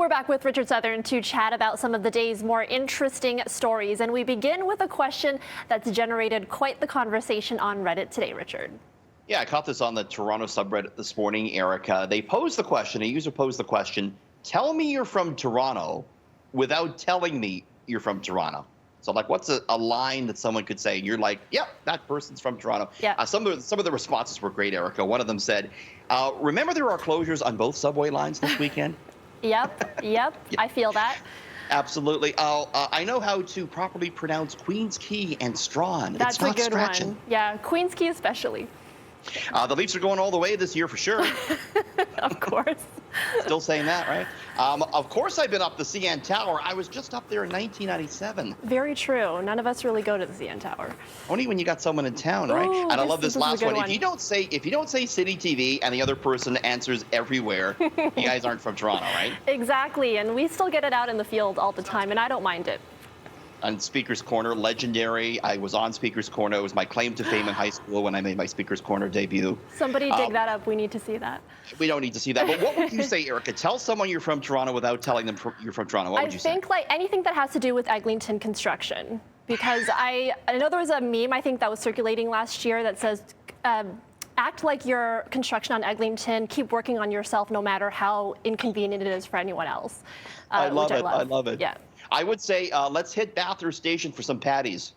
We're back with Richard Southern to chat about some of the day's more interesting stories. And we begin with a question that's generated quite the conversation on Reddit today, Richard. Yeah, I caught this on the Toronto subreddit this morning, Erica. They posed the question, a user posed the question, tell me you're from Toronto without telling me you're from Toronto. So, like, what's a line that someone could say? You're like, yep, that person's from Toronto. Yeah. Some of the responses were great, Erica. One of them said, remember there are closures on both subway lines this weekend? Yep, I feel that. Absolutely. I know how to properly pronounce Queen's Quay and Strawn. That's it's not a good stretching. one. Yeah, Queen's Quay especially. The Leafs are going all the way this year for sure. Of course. Still saying that, right? Of course I've been up the CN Tower. I was just up there in 1997. Very true. None of us really go to the CN Tower. Only when you got someone in town, right? Ooh, And I love this last one. one. If you don't say City TV and the other person answers everywhere, you guys aren't from Toronto, right? Exactly, and we still get it out in the field all the time, and I don't mind it. On Speaker's Corner, legendary. I was on Speaker's Corner. It was my claim to fame in high school when I made my Speaker's Corner debut. Somebody dig that up. We need to see that. We don't need to see that. But what would you say, Erica? Tell someone you're from Toronto without telling them you're from Toronto. What would you say? I think like anything that has to do with Eglinton construction. Because I know there was a meme, I think, that was circulating last year that says, act like you're construction on Eglinton, keep working on yourself no matter how inconvenient it is for anyone else. I love it. Yeah. I would say let's hit Bathurst Station for some patties.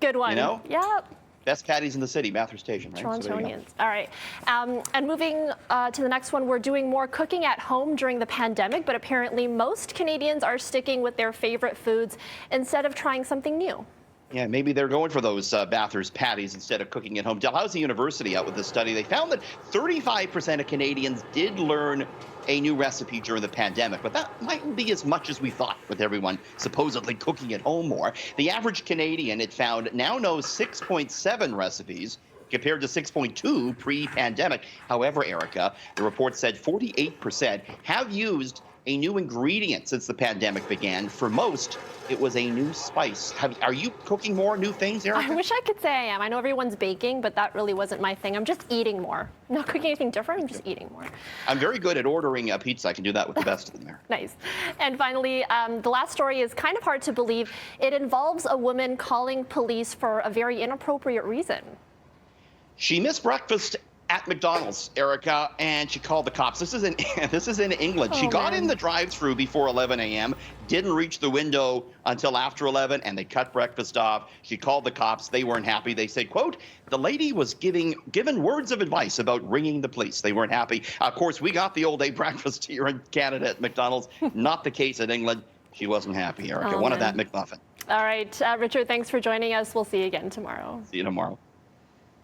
Good one. You know? Yep. Best patties in the city, Bathurst Station, right? Torontonians. All right. And moving to the next one, we're doing more cooking at home during the pandemic, but apparently most Canadians are sticking with their favorite foods instead of trying something new. Yeah, maybe they're going for those Bathurst patties instead of cooking at home. Dalhousie University out with this study. They found that 35% of Canadians did learn a new recipe during the pandemic, but that mightn't be as much as we thought with everyone supposedly cooking at home more. The average Canadian, it found, now knows 6.7 recipes compared to 6.2 pre-pandemic. However, Erica, the report said 48% have used a new ingredient since the pandemic began. For most, it was a new spice. Are you cooking more new things, Erica? I wish I could say I am. I know everyone's baking, but that really wasn't my thing. I'm just eating more. I'm not cooking anything different, I'm just eating more. I'm very good at ordering a pizza. I can do that with the best of them there. Nice. And finally, the last story is kind of hard to believe. It involves a woman calling police for a very inappropriate reason. She missed breakfast at McDonald's, Erica, and she called the cops. This is in England. She got in the drive-thru before 11 a.m., didn't reach the window until after 11, and they cut breakfast off. She called the cops. They weren't happy. They said, quote, the lady was given words of advice about ringing the police. They weren't happy. Of course, we got the all-day breakfast here in Canada at McDonald's. Not the case in England. She wasn't happy, Erica. Wanted that McMuffin. All right, Richard, thanks for joining us. We'll see you again tomorrow. See you tomorrow.